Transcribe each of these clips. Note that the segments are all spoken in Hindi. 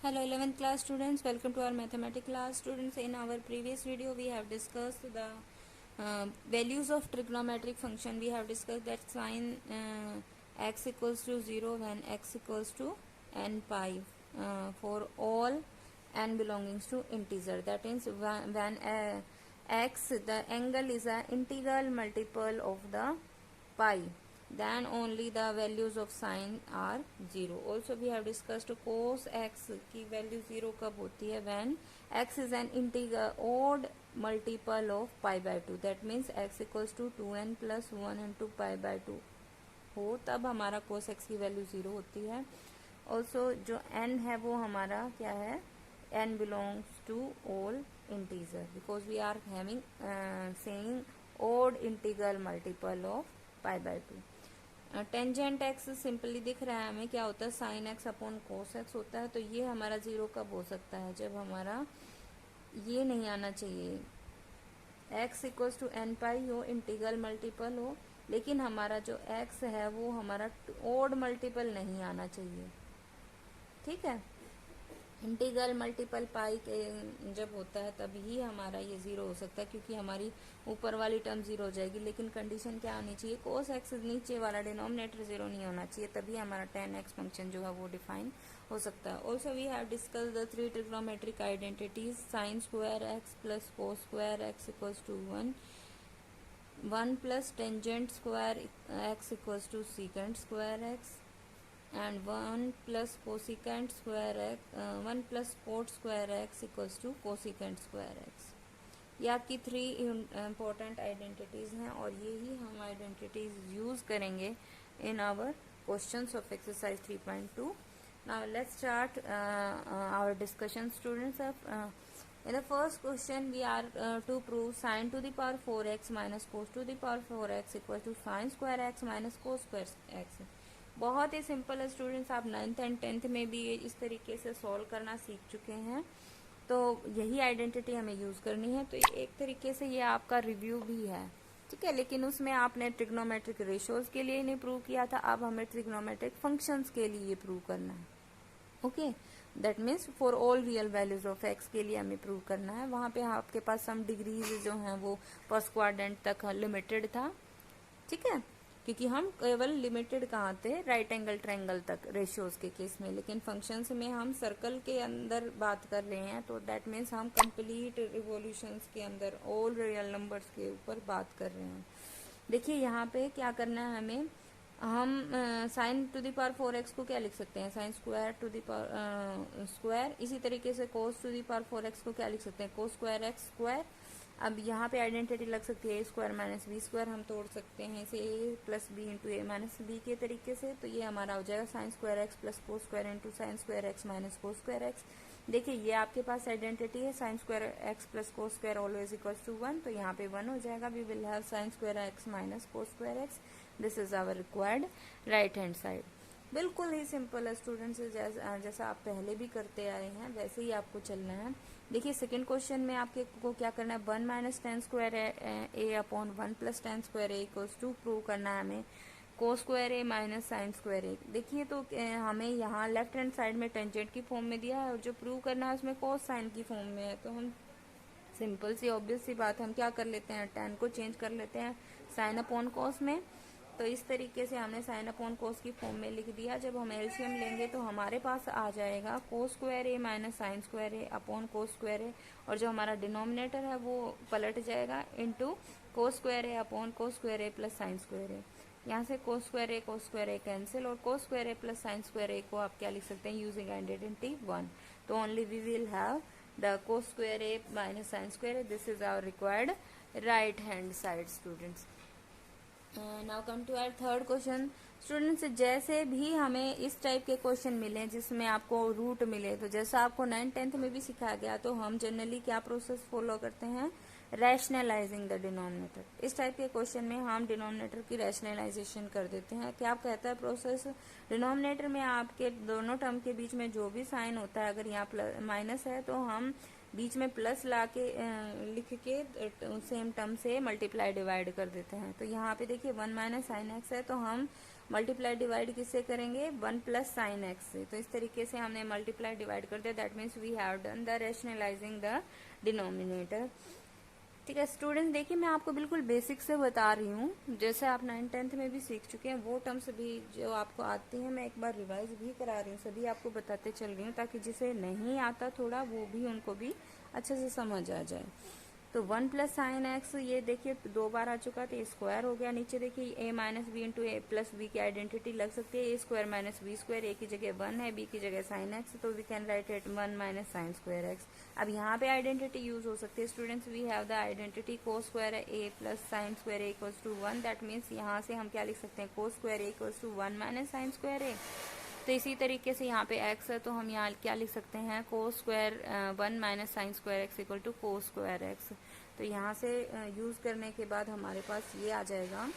Hello 11th class students, welcome to our mathematics class. Students, in our previous video we have discussed the values of trigonometric function. We have discussed that sin x equals to 0 when x equals to n pi for all n belongings to integer. That means when x, the angle is an integral multiple of the pi, then only the values of sine are 0. Also we have discussed cos x की value 0 कब होती है, when x is an integer odd multiple of pi by 2. That means x equals to 2n plus 1 into pi by 2 हो, तब हमारा cos x की value 0 होती है. Also जो n है वो हमारा क्या है, n belongs to all integer because we are having saying odd integral multiple of pi by 2. Tangent x simply दिख रहा है हमें, क्या होता है, sign X upon cos x होता है. तो ये हमारा 0 कब हो सकता है, जब हमारा ये नहीं आना चाहिए, एक्स इक्वल्स टू एन पाई हो, इंटीग्रल मल्टीपल हो, लेकिन हमारा जो एक्स है वो हमारा ओड मल्टीपल नहीं आना चाहिए. ठीक है, इंटीग्रल मल्टीपल पाई के जब होता है तब ही हमारा ये 0 हो सकता है, क्योंकि हमारी ऊपर वाली टर्म 0 हो जाएगी. लेकिन कंडीशन क्या आनी चाहिए, कोस एक्स नीचे वाला डिनोमिनेटर 0 नहीं होना चाहिए, तभी हमारा tan x फंक्शन जो है वो डिफाइन हो सकता है. Also we have discuss the 3 trigonometric identities, sine square X plus cos square X equals to 1 plus tangent square X equals to secant square X and 1 plus cosecant square x 1 plus cot square x equals to cosecant square x. ये आपकी 3 important आइडेंटिटीज हैं और यही हम आइडेंटिटीज यूज करेंगे in our questions of exercise 3.2. Now let's start our discussion, students. In the first question we are to prove sin to the power 4x minus cos to the power 4x equals to sin square x minus cos square x. बहुत ही सिंपल है स्टूडेंट्स, आप 9th एंड 10th में भी इस तरीके से सॉल्व करना सीख चुके हैं, तो यही आइडेंटिटी हमें यूज़ करनी है. तो एक तरीके से ये आपका रिव्यू भी है, ठीक है, लेकिन उसमें आपने ट्रिग्नोमेट्रिक रेशियोज के लिए नहीं प्रूव किया था, अब हमें ट्रिग्नोमेट्रिक फंक्शंस के लिए प्रूव करना है. Okay, that means for all real values of x के लिए हमें प्रूव करना है. वहाँ पे आपके पास सम डिग्रीज जो हैं वो फर्स्ट क्वाड्रेंट तक लिमिटेड था, ठीक है, क्योंकि हम केवल लिमिटेड कहाँ थे, राइट एंगल ट्रायंगल तक रेशियोज के केस में. लेकिन फंक्शंस में हम सर्कल के अंदर बात कर रहे हैं, तो दैट मीन्स हम कंप्लीट रिवोल्यूशंस के अंदर ऑल रियल नंबर्स के ऊपर बात कर रहे हैं. देखिए यहाँ पे क्या करना है हमें, हम sign to the power 4x को क्या लिख सकते हैं, sine square to the power square. इसी तरीके से कोस टू द पावर 4x को क्या लिख सकते हैं, कोस स्क्वायर एक्स स्क्वायर. अब यहाँ पे आइडेंटिटी लग सकती है A square minus B square, हम तोड़ सकते हैं इसे A plus B into A minus B के तरीके से. तो ये हमारा हो जाएगा sine square X plus cos square into sine square X minus cos square X. देखिए ये आपके पास आइडेंटिटी है, sine square X plus cos square always equals to 1, तो यहाँ पे 1 हो जाएगा. We will have sine square X minus cos square X. This is our required right hand side. बिल्कुल ही सिंपल है स्टूडेंट्स, जैसा आप पहले भी करते आए हैं वैसे ही आपको चलना है. देखिए सेकंड क्वेश्चन में आपके को क्या करना है, 1 minus tan square A upon 1 plus tan square A equals to prove करना है हमें cos square A minus sine square A. देखिए तो हमें यहाँ लेफ्ट हैंड साइड में टेंजेंट की फॉर्म में दिया है और जो प्रूव करना है उसमें कोस साइन की फॉर्म में है. तो हम सिंपल सी ऑब्वियस सी बात, हम क्या कर लेते हैं, टेन को चेंज कर लेते हैं साइन अपॉन कोस में. तो इस तरीके से हमने साइन अपॉन कोस की फॉर्म में लिख दिया. जब हम एलसीएम लेंगे तो हमारे पास आ जाएगा कोस square A minus sine square A upon cos square ए, और जो हमारा डिनोमिनेटर है वो पलट जाएगा into cos square A upon cos square A plus sine square ए. यहाँ से कोस स्क्वायर ए कैंसिल, और कोस square A plus sine square ए को आप क्या लिख सकते हैं, यूजिंग आइडेंटिटी 1. तो only we will have the cos square A minus sine square A. This is our required right hand side students. Now come to our third question. Students जैसे भी हमें इस टाइप के क्वेश्चन मिले जिसमें आपको रूट मिले, तो जैसा आपको 9th 10th में भी सिखाया गया, तो हम जनरली क्या प्रोसेस फॉलो करते हैं, रैशनलाइजिंग द डिनोमिनेटर. इस टाइप के क्वेश्चन में हम डिनोमिनेटर की रैशनलाइजेशन कर देते हैं. क्या कहता है प्रोसेस, डिनोमिनेटर में आपके दोनों टर्म के बीच में जो भी साइन होता है, अगर यहाँ माइनस है तो हम बीच में प्लस ला के लिख के सेम टर्म से मल्टीप्लाई डिवाइड कर देते हैं. तो यहाँ पे देखिए 1 माइनस साइन एक्स है, तो हम मल्टीप्लाई डिवाइड किससे करेंगे, 1 प्लस साइन एक्स से। तो इस तरीके से हमने मल्टीप्लाई डिवाइड कर दिया, that means we have done the rationalising the denominator. ठीक है स्टूडेंट्स, देखिए मैं आपको बिल्कुल बेसिक से बता रही हूँ, जैसे आप 9th 10th में भी सीख चुके हैं, वो टर्म्स भी जो आपको आती हैं मैं एक बार रिवाइज भी करा रही हूँ, सभी आपको बताते चल रही हूँ, ताकि जिसे नहीं आता थोड़ा वो भी उनको भी अच्छे से समझ आ जाए। तो 1 प्लस साइन एक्स, ये देखिए 2 बार आ चुका तो स्क्वायर हो गया। नीचे देखिए a minus B into A plus B की आइडेंटिटी लग सकती है, A square minus B square, A की जगह 1 है, बी की जगह साइन एक्स, तो we can write it 1 minus sine square X. अब यहाँ पे आइडेंटिटी यूज हो सकती है students, we have the identity cos square A plus sine square A equals to 1, that means यहाँ से हम क्या लिख सकते हैं, cos square A equals to 1 minus sine square A. तो इसी तरीके से यहाँ पे x है तो हम यहाँ क्या लिख सकते हैं, cos square 1 minus sine square X equal to cos square X. तो यहाँ से यूज़ करने के बाद हमारे पास ये आ जाएगा।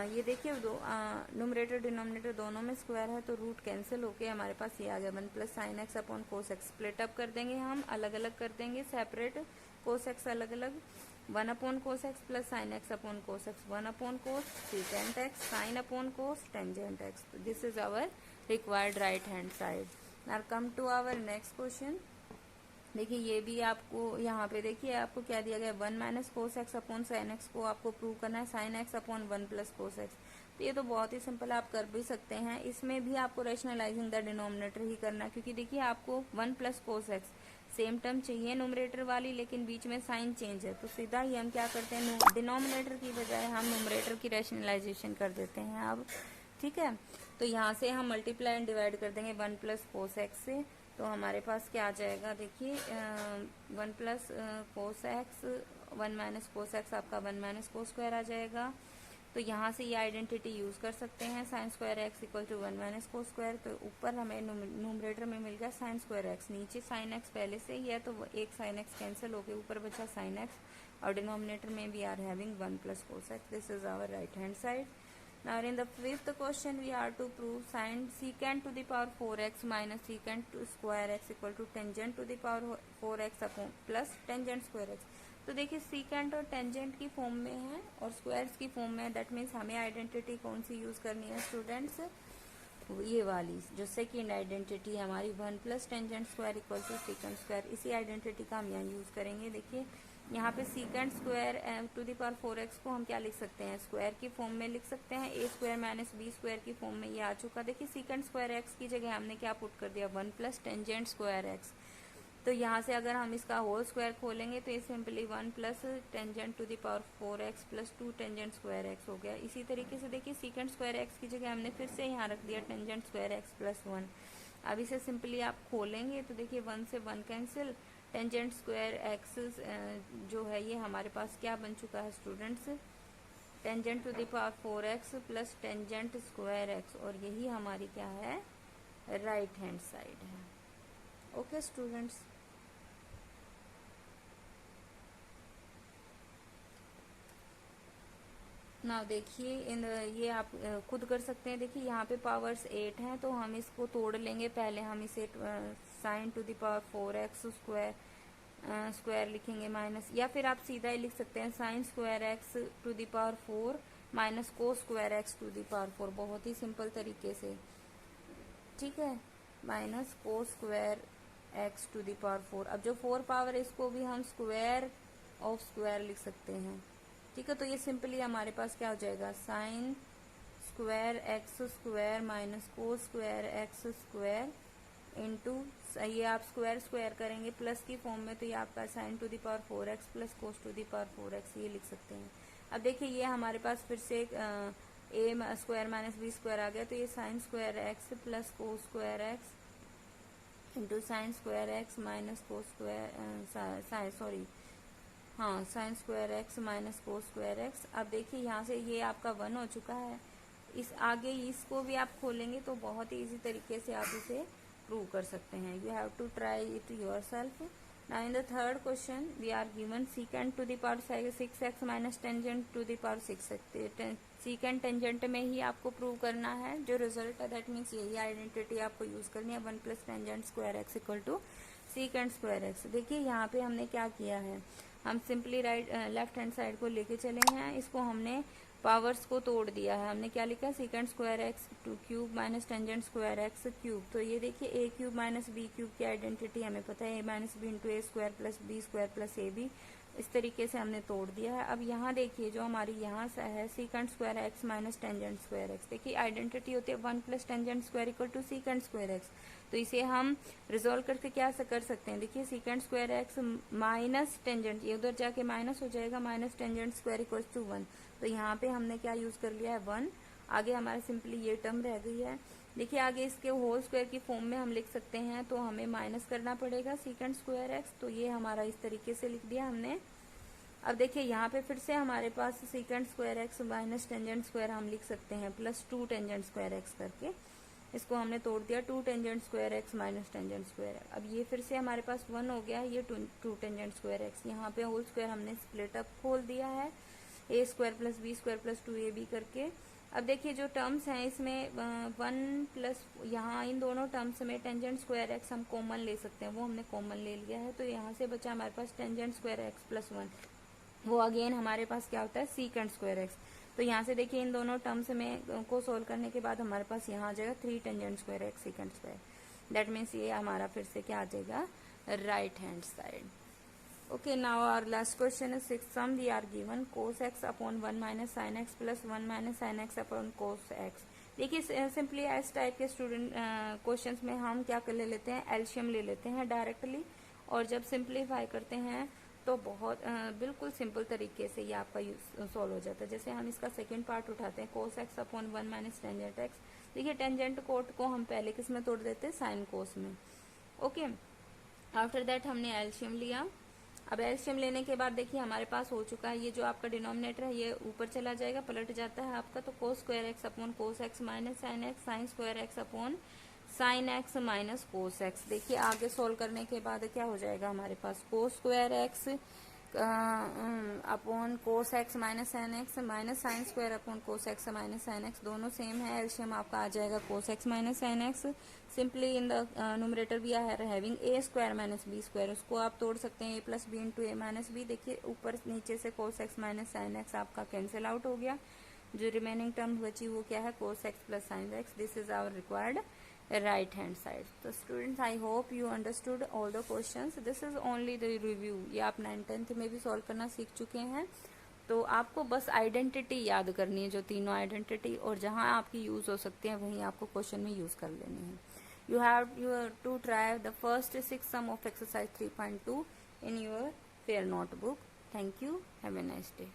ये देखिए दो न्यूमरेटर डिनोमिनेटर दोनों में स्क्वायर है तो रूट कैंसिल होके हमारे पास ये आ गया 1 plus sine X upon cos x. Split up कर देंगे हम, अलग अलग कर देंगे, सेपरेट कोस एक्स अलग अलग, 1 upon cos X plus sine X upon cos X, 1 upon cos secant X sine upon cos tangent X. This is our required right hand side. Now come to our next question. देखिए ये भी आपको यहाँ पे देखिए आपको क्या दिया गया, 1 minus cos x upon sine x को आपको प्रूव करना है, sign X upon 1 plus cos x. तो ये तो बहुत ही सिंपल आप कर भी सकते हैं, इसमें भी आपको रैशनलाइजिंग द डिनोमिनेटर ही करना है, क्योंकि देखिए आपको 1 plus cos x same term चाहिए न्यूमरेटर वाली, लेकिन बीच में साइन चेंज है, तो सीधा ही हम क्या करते हैं, डिनोमिनेटर की बजाय हम न्यूमरेटर की रैशनलाइजेशन कर देते हैं अब। ठीक है, तो यहाँ से हम मल्टीप्लाई एंड डिवाइड कर देंगे 1 प्लस कोस एक्स से, तो हमारे पास क्या आ जाएगा, देखिए 1 plus cos X 1 minus cos x आपका 1 माइनस कोस स्क्वायर आ जाएगा। तो यहाँ से ये आइडेंटिटी यूज कर सकते हैं, sine square X equal to 1 minus cos square. तो ऊपर हमें न्यूमरेटर में मिल गया साइन स्क्वायर एक्स, नीचे साइन एक्स पहले से ही है तो एक साइन एक्स कैंसिल होके ऊपर बचा साइन एक्स, और डिनोमिनेटर में we are having 1 plus cos X. This is our right hand side. Now in the fifth question we are to prove sin secant to the power 4x minus secant to square x equal to tangent to the power 4x upon plus tangent square x। तो देखिए secant और tangent की फॉर्म में है और squares की फॉर्म में है, दैट मीन्स हमें आइडेंटिटी कौन सी यूज करनी है स्टूडेंट्स, ये वाली जो सेकेंड आइडेंटिटी हमारी 1 plus tangent square equal to secant square, इसी आइडेंटिटी का हम यहाँ यूज करेंगे। देखिए यहाँ पे secant square to the power 4x को हम क्या लिख सकते हैं, स्क्वायर की फॉर्म में लिख सकते हैं, ए स्क्वायर माइनस बी स्क्वायर की फॉर्म में ये आ चुका। देखिए सीकेंट स्क्वायर एक्स की जगह हमने क्या पुट कर दिया, 1 प्लस टेंजेंट स्क्वायर एक्स। तो यहाँ से अगर हम इसका होल स्क्वायर खोलेंगे तो ये simply 1 plus tangent to the power 4x plus 2 tangent square X हो गया। इसी तरीके से देखिए सीकेंट स्क्वायर एक्स की जगह हमने फिर से यहाँ रख दिया टेंजेंट स्क्वायर एक्स प्लस 1। अब इसे सिंपली आप खोलेंगे तो देखिए 1 से 1 कैंसिल, टेंजेंट स्क्वायर एक्स जो है ये हमारे पास क्या बन चुका है students, tangent to the power 4x plus tangent square X, और यही हमारी क्या है, राइट हैंड साइड है। ओके स्टूडेंट्स, ना देखिए इन ये आप खुद कर सकते हैं। देखिए यहाँ पे पावर्स 8 हैं तो हम इसको तोड़ लेंगे, पहले हम इसे sine to the power 4x square लिखेंगे माइनस, या फिर आप सीधा ही लिख सकते हैं sine square X to the power 4 minus cos square X to the power 4, बहुत ही सिंपल तरीके से। ठीक है, minus cos square X to the power 4। अब जो 4 पावर है इसको भी हम स्क्वायर ऑफ स्क्वायर लिख सकते हैं। ठीक है, तो ये सिंपली हमारे पास क्या हो जाएगा, sine square X square minus cos square X square into, ये आप स्क्वायर स्क्वायर करेंगे प्लस की फॉर्म में तो ये आपका sine to the power 4x plus cos to the power 4x ये लिख सकते हैं। अब देखिए ये हमारे पास फिर से ए स्क्वायर माइनस बी स्क्वायर आ गया, तो ये sign square X plus cos square x into sine square X minus cos square sine square X minus cos square X. अब देखिए यहाँ से ये आपका 1 हो चुका है, इस आगे इसको भी आप खोलेंगे तो बहुत ही इजी तरीके से आप इसे प्रूव कर सकते हैं। You have to try it yourself. Now in the third question we are given secant to the power 6x minus tangent to the power 6x। Secant tangent में ही आपको प्रूव करना है, जो रिजल्ट है दैट मीन्स यही आइडेंटिटी आपको यूज करनी है, 1 plus tangent square X equal to secant square X. देखिए यहाँ पे हमने क्या किया है, हम सिंपली लेफ्ट हैंड साइड को लेके चले हैं, इसको हमने पावर्स को तोड़ दिया है। हमने क्या लिखा, secant square X cube minus tangent square X cube. तो ये देखिए A cube minus B cube की आइडेंटिटी हमें पता है, A minus B into A square plus B square plus A B. इस तरीके से हमने तोड़ दिया है। अब यहाँ देखिए जो हमारी यहाँ से है secant square X minus tangent square X, देखिए आइडेंटिटी होती है 1 plus tangent square equal to secant square X. तो इसे हम रिजोल्व करके क्या कर सकते हैं, देखिए secant square X minus tangent, ये उधर जाके माइनस हो जाएगा, minus tangent square equal to 1। तो यहाँ पे हमने क्या यूज कर लिया है 1, आगे हमारा सिंपली ये टर्म रह गई है। देखिए आगे इसके होल स्क्वायर की फॉर्म में हम लिख सकते हैं, तो हमें माइनस करना पड़ेगा सीकेंट स्क्वायर एक्स। तो ये हमारा इस तरीके से लिख दिया हमने। अब देखिए यहाँ पे फिर से हमारे पास secant square X minus tangent square हम लिख सकते हैं प्लस 2 टेंजेंट स्क्वायर एक्स करके, इसको हमने तोड़ दिया 2 tangent square X minus tangent square. अब ये फिर से हमारे पास 1 हो गया, ये 2 टेंजेंट स्क्वायर एक्स। यहाँ पे होल स्क्वायर हमने स्प्लिट अप खोल दिया है, A square plus B square plus 2ab करके। अब देखिए जो टर्म्स हैं इसमें 1 प्लस, यहाँ इन दोनों टर्म्स में टेंजेंट स्क्वायर एक्स हम कॉमन ले सकते हैं, वो हमने कॉमन ले लिया है। तो यहाँ से बचा हमारे पास टेंजेंट स्क्वायर एक्स प्लस 1, वो अगेन हमारे पास क्या होता है सीकेंट स्क्वायर एक्स। तो यहाँ से देखिए इन दोनों टर्म्स में को सोल्व करने के बाद हमारे पास यहाँ आ जाएगा 3 tangent square x secant square. That means ये हमारा फिर से क्या आ जाएगा, right hand side. Okay, now our last question is 6th sum. We are given cos x upon 1 minus sin x plus 1 minus sin x upon cos x. देखिए सिंपली इस टाइप के स्टूडेंट क्वेश्चंस में हम क्या कर लेते हैं, एलसीएम ले लेते हैं डायरेक्टली, और जब सिंप्लीफाई करते हैं तो बहुत बिल्कुल सिंपल तरीके से ये आपका सॉल्व हो जाता है। जैसे हम इसका सेकेंड पार्ट उठाते हैं, cos x upon 1 minus tangent x. देखिए टेंजेंट कोट को हम पहले किस में तोड़ देते हैं, साइन कोस में। ओके, आफ्टर दैट हमने एलसीएम लिया। अब एलसीएम लेने के बाद देखिए हमारे पास हो चुका है, ये जो आपका डिनोमिनेटर है ये ऊपर चला जाएगा, पलट जाता है आपका। तो कोस square X upon cos X minus sine x, sign square X upon sine X minus cos x. देखिए आगे सोल्व करने के बाद क्या हो जाएगा हमारे पास, cos square X upon cos X minus sine X minus sine square upon cos X minus sine X, दोनों सेम है। एलसीएम आपका आ जाएगा cos X minus sine X. Simply in the numerator we are having A square minus B square, उसको आप तोड़ सकते हैं A plus B into A minus B. देखिए ऊपर नीचे से cos X minus sine X आपका कैंसिल आउट हो गया, जो रिमेनिंग टर्म बची वो क्या है, cos X plus sine X. This is our required right hand side. तो students I hope you understood all the questions, this is only the review. ये आप 9th 10th में भी सॉल्व करना सीख चुके हैं। तो आपको बस आइडेंटिटी याद करनी है, जो तीनों आइडेंटिटी, और जहां आपकी यूज हो सकती है वहीं आपको क्वेश्चन में यूज कर लेनी है। You have to try the first 6 sum of exercise 3.2 in your fair notebook. Thank you. Have a nice day.